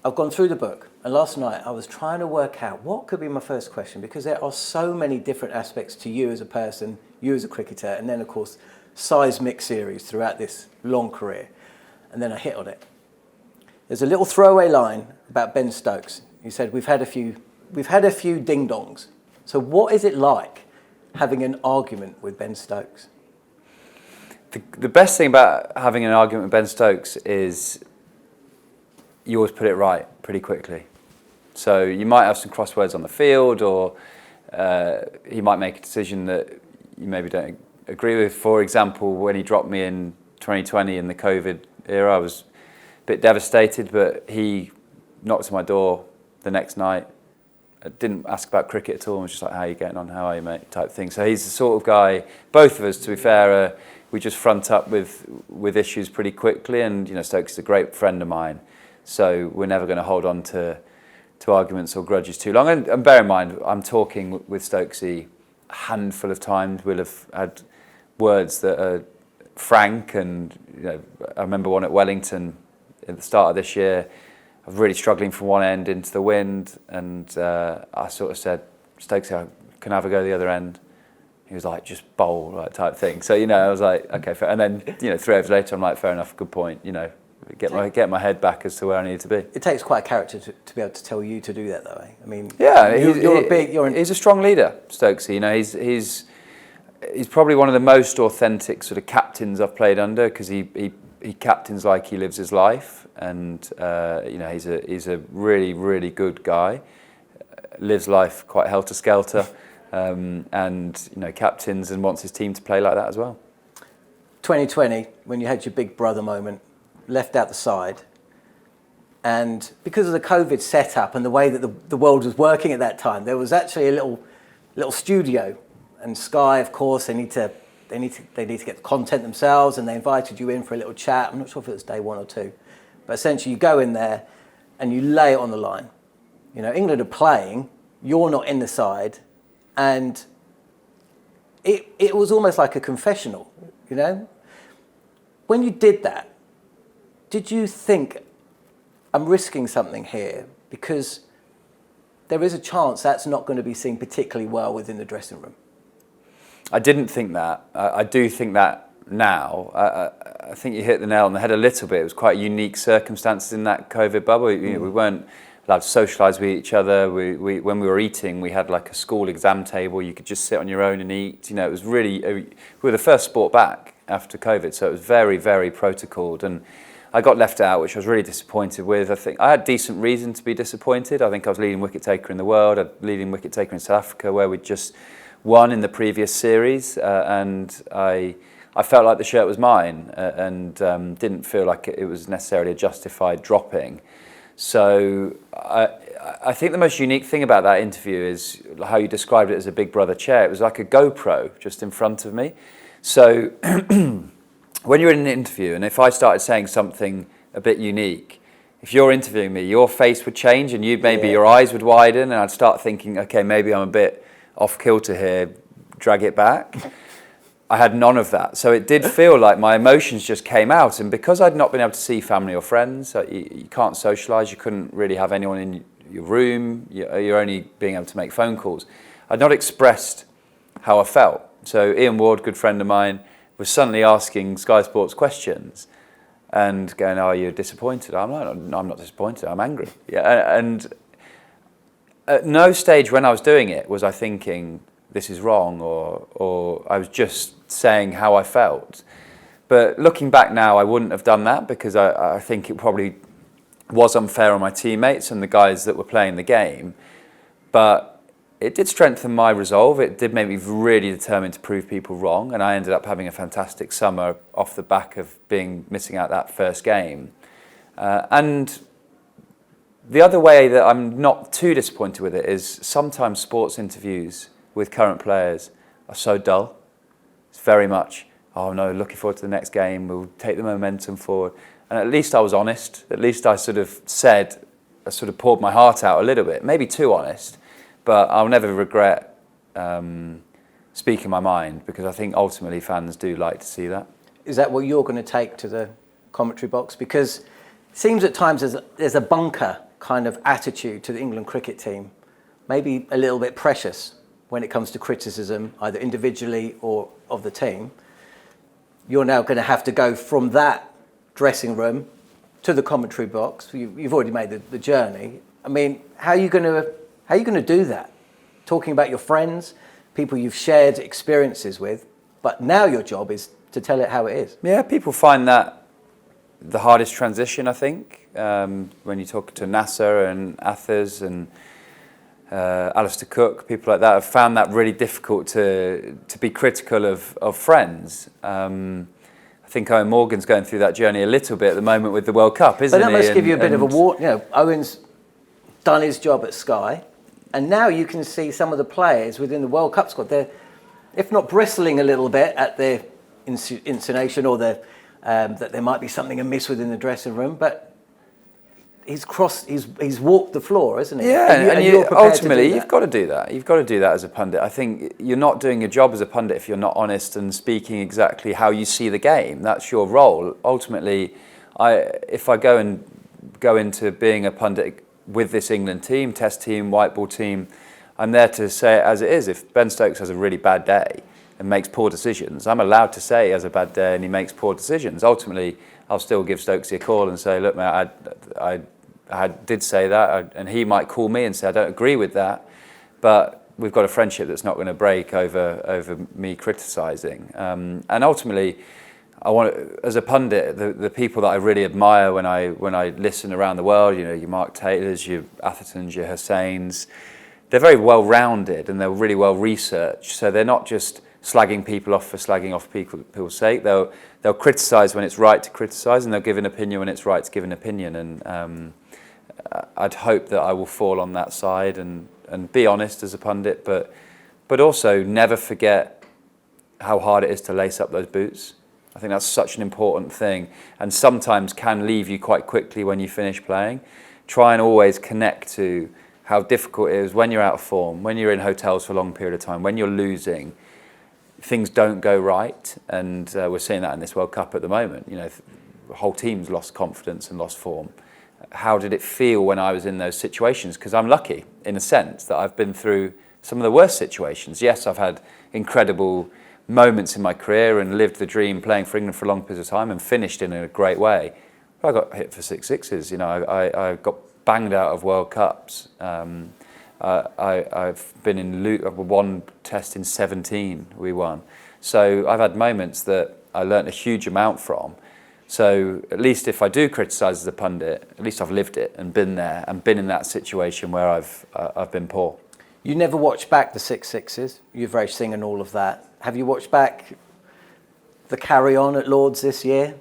I've gone through the book, and last night I was trying to work out what could be my first question, because there are so many different aspects to you as a person, you as a cricketer, and then of course seismic series throughout this long career. And then I hit on it. There's a little throwaway line about Ben Stokes. You said we've had a few ding-dongs. So what is it like having an argument with Ben Stokes? The best thing about having an argument with Ben Stokes is you always put it right pretty quickly. So you might have some crosswords on the field, or he might make a decision that you maybe don't agree with. For example, when he dropped me in 2020 in the COVID era, I was a bit devastated, but he knocked on my door the next night. I didn't ask about cricket at all. I was just like, how are you getting on? How are you, mate? Type thing. So he's the sort of guy, both of us, to be fair, we just front up with issues pretty quickly. And, Stokes is a great friend of mine. So we're never going to hold on to arguments or grudges too long. And bear in mind, I'm talking with Stokesy a handful of times. We'll have had words that are frank. And, I remember one at Wellington at the start of this year. I was really struggling from one end into the wind, and I sort of said, Stokesy, can I have a go the other end? He was like, just bowl, like, type thing. So, I was like, okay, fair. And then, 3 hours later, I'm like, fair enough, good point, get my head back as to where I need to be. It takes quite a character to be able to tell you to do that, though, eh? I mean, yeah, he's a strong leader, Stokesy. He's probably one of the most authentic sort of captains I've played under, because he captains like he lives his life, and he's a really, really good guy. Lives life quite helter skelter, and captains and wants his team to play like that as well. 2020, when you had your big brother moment, left out the side, and because of the COVID setup and the way that the world was working at that time, there was actually a little studio, and Sky, of course, they need to get the content themselves, and they invited you in for a little chat. I'm not sure if it was day 1 or 2, but essentially you go in there and you lay it on the line. England are playing, you're not in the side, and it was almost like a confessional. When you did that, did you think, I'm risking something here, because there is a chance that's not going to be seen particularly well within the dressing room? I didn't think that. I do think that now. I think you hit the nail on the head a little bit. It was quite unique circumstances in that COVID bubble. We weren't allowed to socialise with each other. When we were eating, we had like a school exam table. You could just sit on your own and eat. It was really, we were the first sport back after COVID, so it was very, very protocoled. And I got left out, which I was really disappointed with. I think I had decent reason to be disappointed. I think I was leading wicket taker in the world, leading wicket taker in South Africa, where we'd just won in the previous series, and I felt like the shirt was mine, and didn't feel like it was necessarily a justified dropping. So I think the most unique thing about that interview is how you described it as a big brother chair. It was like a GoPro just in front of me. So when you're in an interview, and if I started saying something a bit unique, if you're interviewing me, your face would change, and your eyes would widen, and I'd start thinking, okay, maybe I'm a bit off kilter here, drag it back. I had none of that. So it did feel like my emotions just came out. And because I'd not been able to see family or friends, you can't socialise, you couldn't really have anyone in your room, you're only being able to make phone calls. I'd not expressed how I felt. So Ian Ward, good friend of mine, was suddenly asking Sky Sports questions and going, "Are you disappointed?" I'm like, "I'm not disappointed, I'm angry." Yeah, and at no stage when I was doing it was I thinking this is wrong, or I was just saying how I felt. But looking back now, I wouldn't have done that, because I think it probably was unfair on my teammates and the guys that were playing the game. But it did strengthen my resolve. It did make me really determined to prove people wrong, and I ended up having a fantastic summer off the back of missing out that first game. And the other way that I'm not too disappointed with it is sometimes sports interviews with current players are so dull. It's very much, oh no, looking forward to the next game, we'll take the momentum forward. And at least I was honest. At least I sort of poured my heart out a little bit, maybe too honest, but I'll never regret speaking my mind, because I think ultimately fans do like to see that. Is that what you're going to take to the commentary box? Because it seems at times there's a bunker kind of attitude to the England cricket team, maybe a little bit precious when it comes to criticism, either individually or of the team. You're now going to have to go from that dressing room to the commentary box. You've already made the journey. I mean, how are you going to do that? Talking about your friends, people you've shared experiences with, but now your job is to tell it how it is. Yeah, people find that the hardest transition, I think, when you talk to Nasser and Athers and Alistair Cook, people like that have found that really difficult to be critical of friends. I think Owen Morgan's going through that journey a little bit at the moment with the World Cup, isn't he? But that must give you a bit of a warning. You know, Owen's done his job at Sky, and now you can see some of the players within the World Cup squad. They're, if not bristling a little bit at their insinuation or their that there might be something amiss within the dressing room, but he's walked the floor, isn't he? Yeah, and ultimately you've got to do that. You've got to do that as a pundit. I think you're not doing your job as a pundit if you're not honest and speaking exactly how you see the game. That's your role. Ultimately, if I go into being a pundit with this England team, Test team, white ball team, I'm there to say it as it is. If Ben Stokes has a really bad day and makes poor decisions, I'm allowed to say he has a bad day and he makes poor decisions. Ultimately, I'll still give Stokesy a call and say, look, mate, I did say that, and he might call me and say, I don't agree with that, but we've got a friendship that's not going to break over me criticising. And ultimately, I want, as a pundit, the people that I really admire when I listen around the world, you know, your Mark Taylors, your Athertons, your Hussains, they're very well-rounded and they're really well-researched. So they're not just slagging people off for slagging off people's sake. They'll criticise when it's right to criticise, and they'll give an opinion when it's right to give an opinion. And I'd hope that I will fall on that side and be honest as a pundit, but also never forget how hard it is to lace up those boots. I think that's such an important thing, and sometimes can leave you quite quickly when you finish playing. Try and always connect to how difficult it is when you're out of form, when you're in hotels for a long period of time, when you're losing. Things don't go right, and we're seeing that in this World Cup at the moment. You know, the whole team's lost confidence and lost form. How did it feel when I was in those situations? Because I'm lucky, in a sense, that I've been through some of the worst situations. Yes, I've had incredible moments in my career and lived the dream playing for England for a long period of time and finished in a great way. But I got hit for 6 sixes. You know, I got banged out of World Cups. I've been in one test in 17 we won. So I've had moments that I learnt a huge amount from. So at least if I do criticise as a pundit, at least I've lived it and been there and been in that situation where I've been poor. You never watched back the 6 sixes, Yuvraj Singh and all of that. Have you watched back the carry-on at Lords this year?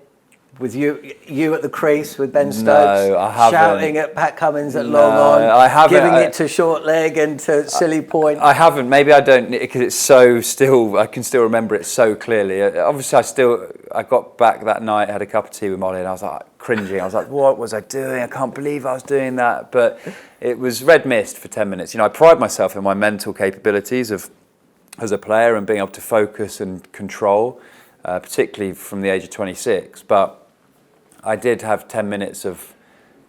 With you at the crease with Ben Stokes, no, I haven't. Shouting at Pat Cummins at long on, I haven't. Giving it to short leg and to silly point. I haven't. Maybe I don't, because it's so still. I can still remember it so clearly. Obviously, I got back that night, had a cup of tea with Molly, and I was like cringing. I was like, what was I doing? I can't believe I was doing that. But it was red mist for 10 minutes. You know, I pride myself in my mental capabilities as a player and being able to focus and control, particularly from the age of 26. But I did have 10 minutes of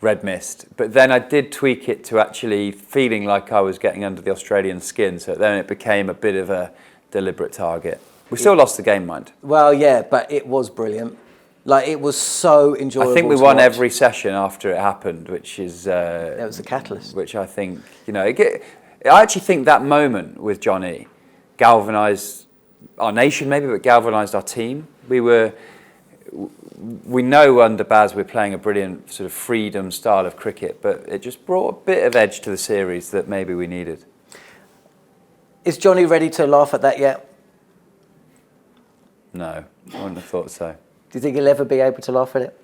red mist, but then I did tweak it to actually feeling like I was getting under the Australian skin, so then it became a bit of a deliberate target. We still lost the game, mind. Well, yeah, but it was brilliant. Like, it was so enjoyable. I think we won every session after it happened, which is... that was the catalyst. Which I think, you know, I actually think that moment with Johnny galvanised our nation maybe, but galvanised our team. We know under Baz we're playing a brilliant sort of freedom style of cricket, but it just brought a bit of edge to the series that maybe we needed. Is Johnny ready to laugh at that yet? No, I wouldn't have thought so. Do you think he'll ever be able to laugh at it?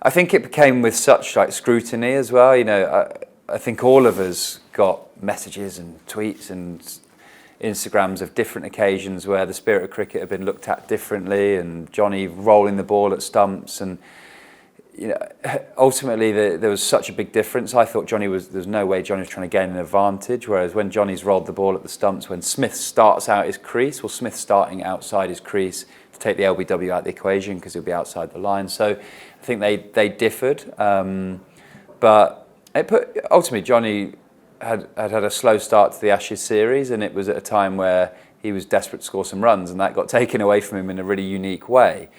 I think it became with such like scrutiny as well. You know, I think all of us got messages and tweets and Instagrams of different occasions where the spirit of cricket had been looked at differently, and Johnny rolling the ball at stumps, and you know, ultimately there was such a big difference. I thought there's no way Johnny was trying to gain an advantage, whereas when Johnny's rolled the ball at the stumps, when Smith starts out his crease, well, Smith's starting outside his crease to take the LBW out of the equation because he'll be outside the line. So I think they differed, but Ultimately, Johnny had a slow start to the Ashes series, and it was at a time where he was desperate to score some runs, and that got taken away from him in a really unique way.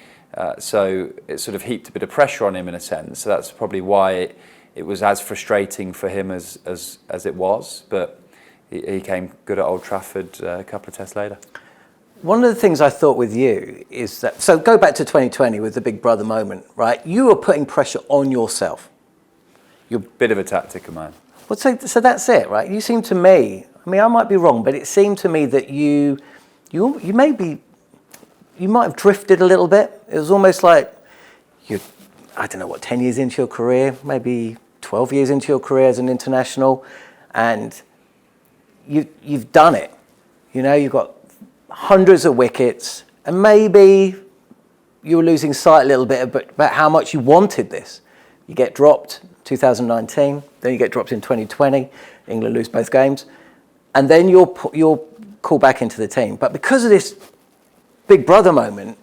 So it sort of heaped a bit of pressure on him in a sense. So that's probably why it was as frustrating for him as it was. But he came good at Old Trafford a couple of tests later. One of the things I thought with you is that, so go back to 2020 with the big brother moment, right? You were putting pressure on yourself. You're a bit of a tactic of mine. Well, so that's it, right? You seem to me, I mean, I might be wrong, but it seemed to me that you might have drifted a little bit. It was almost like I don't know what, 10 years into your career, maybe 12 years into your career as an international, and you've done it. You know, you've got hundreds of wickets, and maybe you were losing sight a little bit about how much you wanted this. You get dropped 2019, then you get dropped in 2020, England lose both games, and then you're called back into the team. But because of this big brother moment,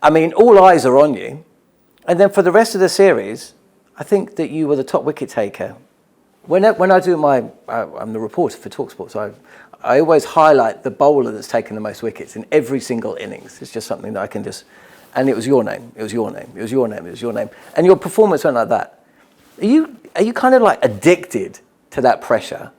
I mean, all eyes are on you. And then for the rest of the series, I think that you were the top wicket taker. When I do I'm the reporter for talkSPORT, so I always highlight the bowler that's taken the most wickets in every single innings. It's just something that I can just, and it was your name, it was your name, it was your name, it was your name. And your performance went like that. Are you kind of like addicted to that pressure?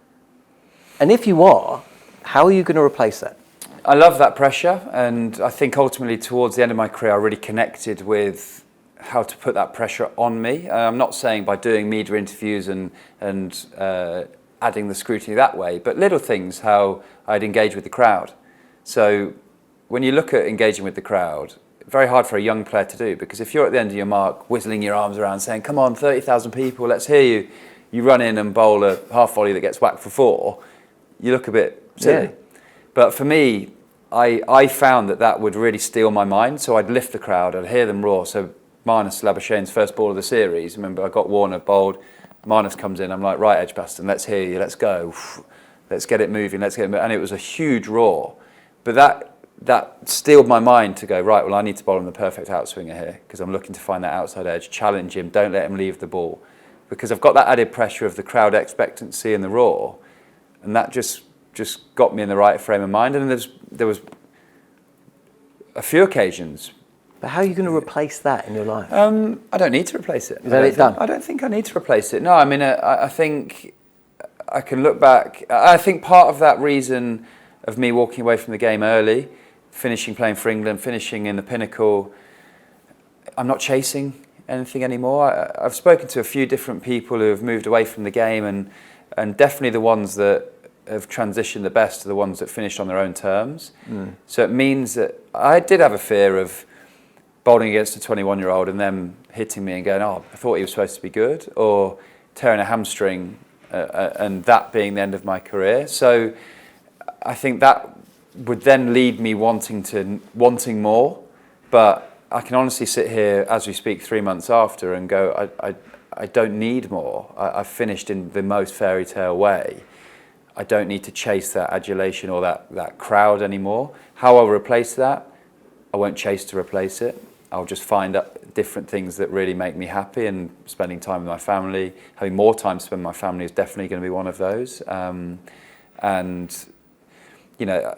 And if you are, how are you going to replace that? I love that pressure, and I think ultimately towards the end of my career I really connected with how to put that pressure on me. I'm not saying by doing media interviews and adding the scrutiny that way, but little things, how I'd engage with the crowd. So when you look at engaging with the crowd, very hard for a young player to do, because if you're at the end of your mark whistling your arms around saying, come on, 30,000 people, let's hear you, you run in and bowl a half volley that gets whacked for 4, you look a bit silly. Yeah. But for me, I found that would really steal my mind, so I'd lift the crowd, I'd hear them roar. So Marnus Labuschagne's first ball of the series, remember I got Warner bowled, Marnus comes in, I'm like, right, Edgbaston, let's hear you, let's go, let's get it moving, and it was a huge roar. But that steeled my mind to go, right, well, I need to bowl him the perfect outswinger here, because I'm looking to find that outside edge, challenge him, don't let him leave the ball. Because I've got that added pressure of the crowd expectancy and the roar, and that just got me in the right frame of mind. And there was a few occasions. But how are you going to replace that in your life? I don't need to replace it. Is that it done? I don't think I need to replace it. No, I mean, I think I can look back. I think part of that reason of me walking away from the game early, finishing playing for England, finishing in the pinnacle, I'm not chasing anything anymore. I've spoken to a few different people who have moved away from the game, and definitely the ones that have transitioned the best are the ones that finished on their own terms. So it means that I did have a fear of bowling against a 21-year-old and them hitting me and going, oh, I thought he was supposed to be good, or tearing a hamstring and that being the end of my career. So I think that would then lead me wanting more. But I can honestly sit here as we speak 3 months after and go, I don't need more. I've finished in the most fairy tale way. I don't need to chase that adulation or that crowd anymore. How I'll replace that, I won't chase to replace it. I'll just find different things that really make me happy, and spending time with my family, having more time to spend with my family is definitely going to be one of those. And, you know,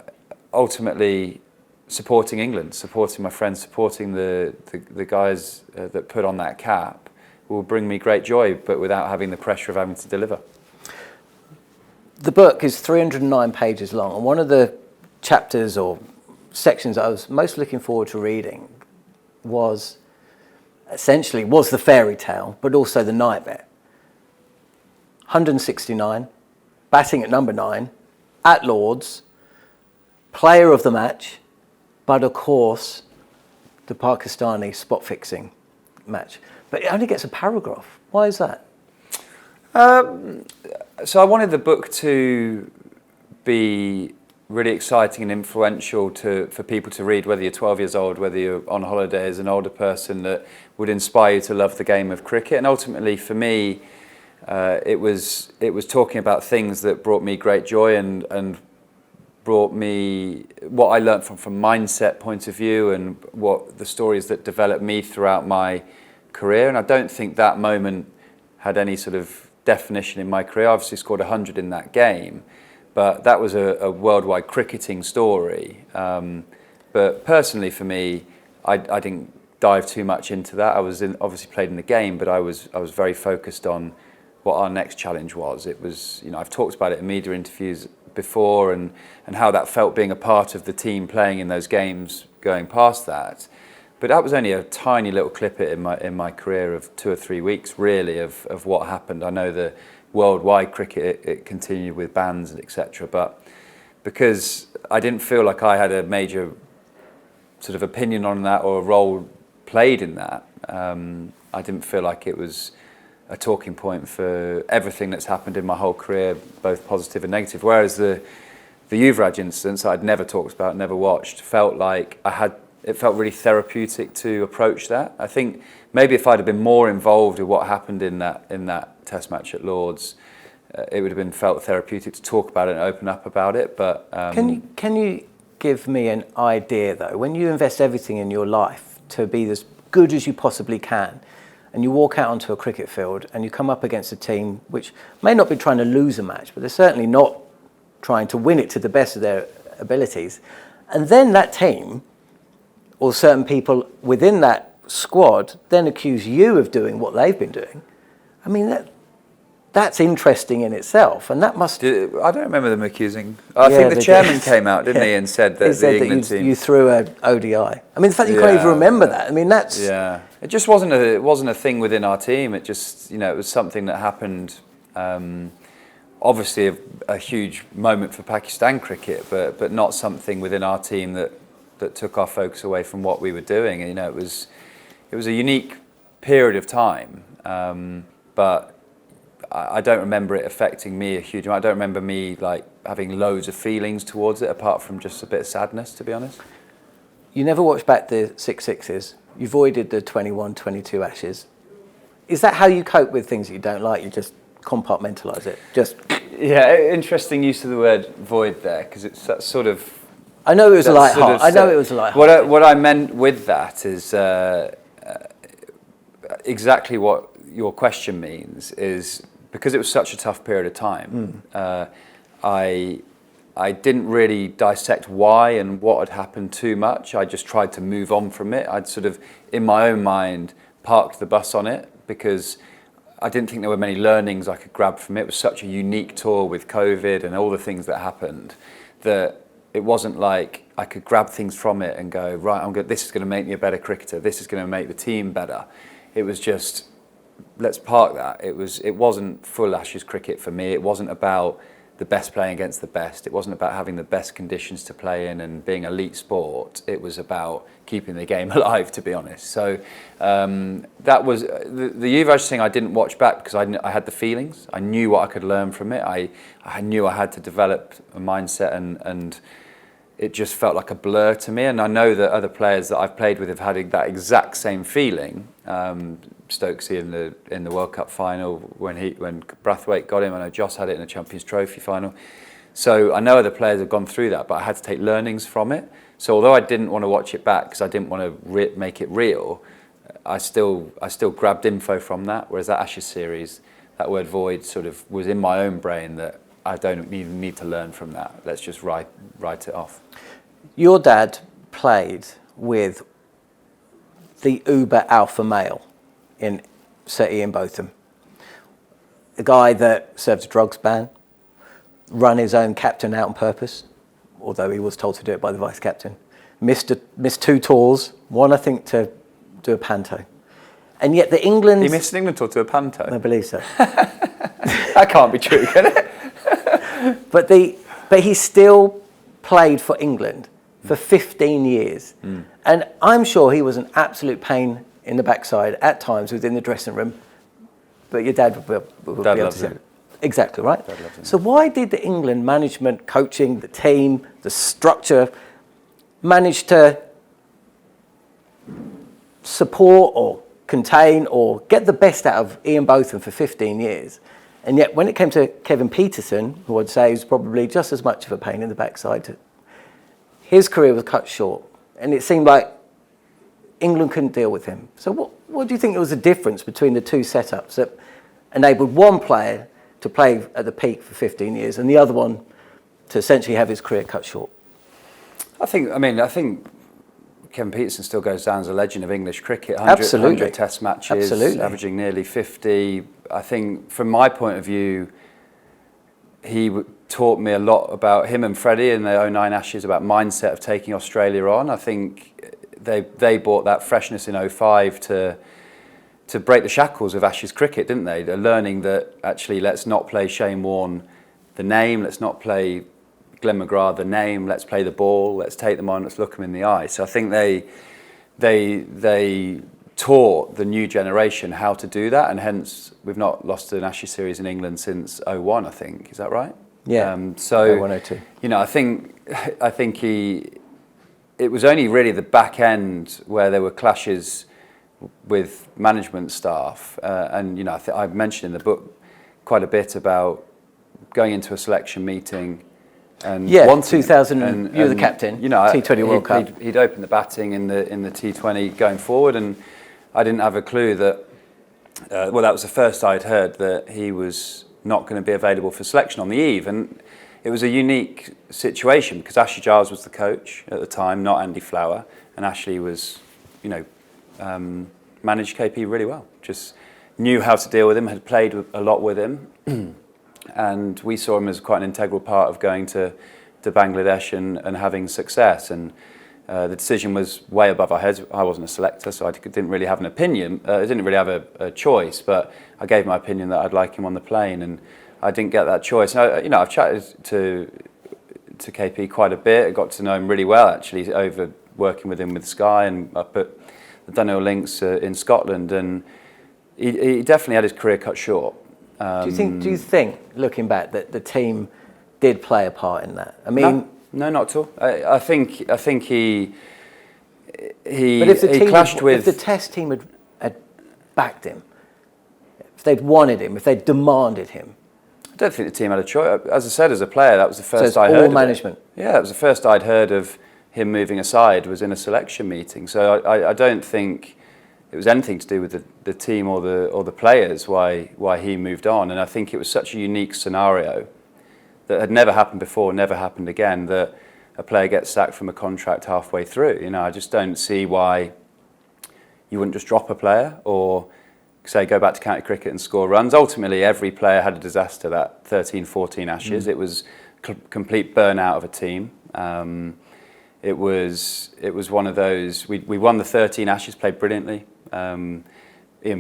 ultimately supporting England, supporting my friends, supporting the guys that put on that cap will bring me great joy, but without having the pressure of having to deliver. The book is 309 pages long, and one of the chapters or sections I was most looking forward to reading was the fairy tale, but also the nightmare. 169, batting at number 9, at Lord's, player of the match, but of course, the Pakistani spot fixing match. But it only gets a paragraph. Why is that? So I wanted the book to be really exciting and influential for people to read, whether you're 12 years old, whether you're on holiday as an older person, that would inspire you to love the game of cricket. And ultimately for me, it was talking about things that brought me great joy and brought me what I learned from mindset point of view, and what the stories that developed me throughout my career. And I don't think that moment had any sort of definition in my career. I obviously scored 100 in that game, but that was a worldwide cricketing story. But personally for me, I didn't dive too much into that. Obviously played in the game, but I was very focused on what our next challenge was. It was, I've talked about it in media interviews before, and how that felt being a part of the team playing in those games, going past that. But that was only a tiny little clip in my career of 2 or 3 weeks, really, of what happened. I know the worldwide cricket, it continued with bans, etc. But because I didn't feel like I had a major sort of opinion on that or a role played in that, I didn't feel like it was a talking point for everything that's happened in my whole career, both positive and negative. Whereas the Yuvraj instance I'd never talked about, never watched, felt like it felt really therapeutic to approach that. I think maybe if I'd have been more involved with what happened in that Test match at Lord's, it would have been felt therapeutic to talk about it and open up about it. But can you give me an idea though, when you invest everything in your life to be as good as you possibly can, and you walk out onto a cricket field and you come up against a team which may not be trying to lose a match, but they're certainly not trying to win it to the best of their abilities, and then that team or certain people within that squad then accuse you of doing what they've been doing, I mean, that's interesting in itself, and that must... I don't remember them accusing... I think the chairman came out, didn't he, and said that the England team... you threw an ODI. I mean, the fact that you can't even remember that, I mean, that's... Yeah, it just wasn't a thing within our team. It just, it was something that happened, obviously a huge moment for Pakistan cricket, but not something within our team that took our focus away from what we were doing. It was a unique period of time, but I don't remember it affecting me a huge amount. I don't remember me having loads of feelings towards it, apart from just a bit of sadness, to be honest. You never watched back the 6 You avoided the 21-22 Ashes. Is that how you cope with things that you don't like? You just compartmentalise it? Yeah, interesting use of the word void there, because it's that sort of... I know it was a light-hearted. I know it was a light-hearted. What I meant with that is exactly what your question means, is because it was such a tough period of time, I didn't really dissect why and what had happened too much. I just tried to move on from it. I'd sort of, in my own mind, parked the bus on it because I didn't think there were many learnings I could grab from it. It was such a unique tour with COVID and all the things that happened that it wasn't like I could grab things from it and go, right, this is going to make me a better cricketer. This is going to make the team better. It was just, let's park that. It wasn't full Ashes cricket for me. It wasn't about the best playing against the best. It wasn't about having the best conditions to play in and being elite sport. It was about keeping the game alive, to be honest. So that was the Yuvraj thing. I didn't watch back because I had the feelings. I knew what I could learn from it. I knew I had to develop a mindset, and it just felt like a blur to me. And I know that other players that I've played with have had that exact same feeling. Stokesy in the World Cup final when Brathwaite got him. I know Joss had it in the Champions Trophy final. So I know other players have gone through that, but I had to take learnings from it. So although I didn't want to watch it back because I didn't want to make it real, I still grabbed info from that. Whereas that Ashes series, that word void sort of was in my own brain that I don't even need to learn from that. Let's just write it off. Your dad played with the uber alpha male in Sir Ian Botham, the guy that served a drugs ban, run his own captain out on purpose, although he was told to do it by the vice captain, missed 2 tours, one I think to do a panto, and yet the England... He missed an England tour to a panto? I believe so. That can't be true, can it? But he still played for England for 15 years. And I'm sure he was an absolute pain in the backside at times within the dressing room. But your dad would be able to say it. Exactly, right? So why did the England management, coaching, the team, the structure, manage to support or contain or get the best out of Ian Botham for 15 years? And yet when it came to Kevin Peterson, who I'd say is probably just as much of a pain in the backside, his career was cut short. And it seemed like England couldn't deal with him. So what do you think was the difference between the two setups? enabled one player to play at the peak for 15 years and the other one to essentially have his career cut short? I think Kevin Peterson still goes down as a legend of English cricket. 100 Test matches, averaging nearly 50. I think, from my point of view, he taught me a lot about him and Freddie in the 09 Ashes, about mindset of taking Australia on. I think they brought that freshness in 05 to break the shackles of Ashes cricket, didn't they? They're learning that actually, let's not play Shane Warne the name, let's not play Glenn McGrath the name, let's play the ball, let's take them on, let's look them in the eye. So I think they taught the new generation how to do that, and hence we've not lost an Ashes series in England since 01, I think. Is that right? Yeah. 01-02. You know, I think it was only really the back end where there were clashes with management staff, and you know, I've mentioned in the book quite a bit about going into a selection meeting and 2000, you were the captain. You know, T20 World Cup. He'd opened the batting in the T20 going forward, and I didn't have a clue that. That was the first I'd heard that he was not going to be available for selection on the eve, and it was a unique situation because Ashley Giles was the coach at the time, not Andy Flower, and Ashley was, you know, managed KP really well. Just knew how to deal with him, had played a lot with him, and we saw him as quite an integral part of going to Bangladesh and having success. And the decision was way above our heads. I wasn't a selector, so I didn't really have an opinion. I didn't really have a choice, but I gave my opinion that I'd like him on the plane, and I didn't get that choice. And you know, I've chatted to KP quite a bit. I got to know him really well, actually, over working with him with Sky and up at the Dunhill Links in Scotland, and he definitely had his career cut short. Do you think, looking back, that the team did play a part in that? I mean, no, not at all. I think he but if the team clashed with. If the Test team had backed him, if they'd wanted him, if they'd demanded him, I don't think the team had a choice. As I said, as a player, that was the first so I heard. All management. Yeah, that was the first I'd heard of him moving aside. Was in a selection meeting. So I don't think it was anything to do with the team or the players why he moved on. And I think it was such a unique scenario that had never happened before, never happened again, that a player gets sacked from a contract halfway through. You know, I just don't see why you wouldn't just drop a player or, say, go back to county cricket and score runs. Ultimately, every player had a disaster that 13-14 Ashes. It was complete burnout of a team. It was one of those. We won the 13 Ashes, played brilliantly. Ian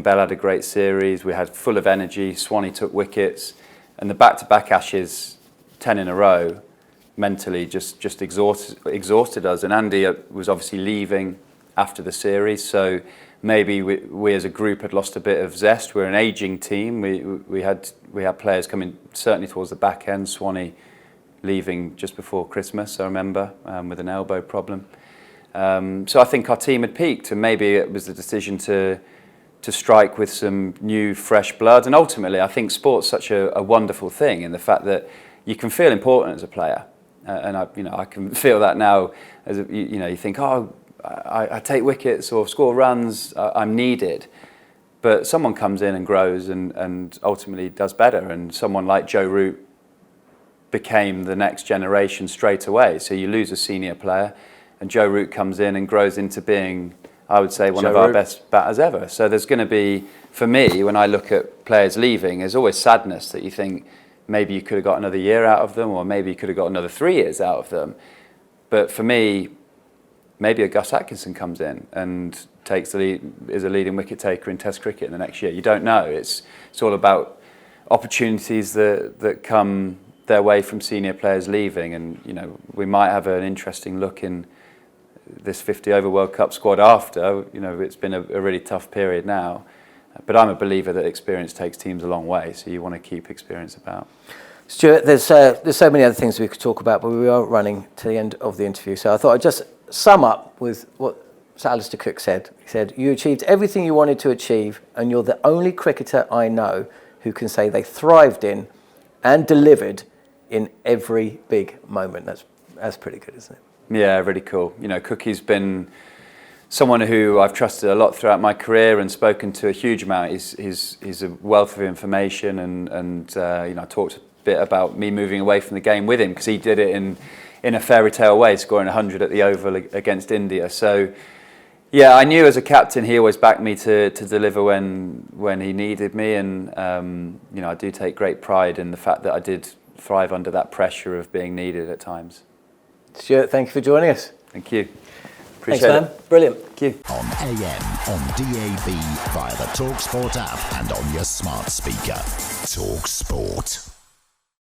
Bell had a great series. We had full of energy. Swanee took wickets, and the back-to-back Ashes, 10 in a row, mentally just exhausted us. And Andy was obviously leaving after the series, so maybe we as a group had lost a bit of zest. We're an ageing team. We had players coming certainly towards the back end. Swanee leaving just before Christmas, I remember, with an elbow problem. So I think our team had peaked, and maybe it was the decision to strike with some new, fresh blood. And ultimately, I think sport's such a wonderful thing in the fact that you can feel important as a player, and I can feel that now. As you think, I take wickets or score runs, I'm needed. But someone comes in and grows and ultimately does better. And someone like Joe Root became the next generation straight away. So you lose a senior player, and Joe Root comes in and grows into being, I would say, one of our best batters ever. So there's going to be, for me, when I look at players leaving, there's always sadness that you think maybe you could have got another year out of them, or maybe you could have got another 3 years out of them. But for me, maybe a Gus Atkinson comes in and takes the lead, is a leading wicket taker in Test cricket in the next year. You don't know. It's all about opportunities that come their way from senior players leaving, and we might have an interesting look in this 50 over World Cup squad after. It's been a really tough period now, but I'm a believer that experience takes teams a long way, so you want to keep experience about. Stuart, there's so many other things we could talk about, but we are running to the end of the interview, so I thought I'd just sum up with what Sir Alistair Cook said. He said, "You achieved everything you wanted to achieve, and you're the only cricketer I know who can say they thrived in and delivered in every big moment." That's pretty good, isn't it? Yeah, really cool. Cookie's been someone who I've trusted a lot throughout my career and spoken to a huge amount. He's a wealth of information, and you know, I talked a bit about me moving away from the game with him because he did it in a fairy tale way, scoring 100 at the Oval against India. So yeah, I knew as a captain he always backed me to deliver when he needed me, and you know, I do take great pride in the fact that I did thrive under that pressure of being needed at times. Stuart, thank you for joining us. Thank you. Thanks, Appreciate man. Brilliant. Thank you. On AM, on DAB, via the talkSPORT app and on your smart speaker. talkSPORT.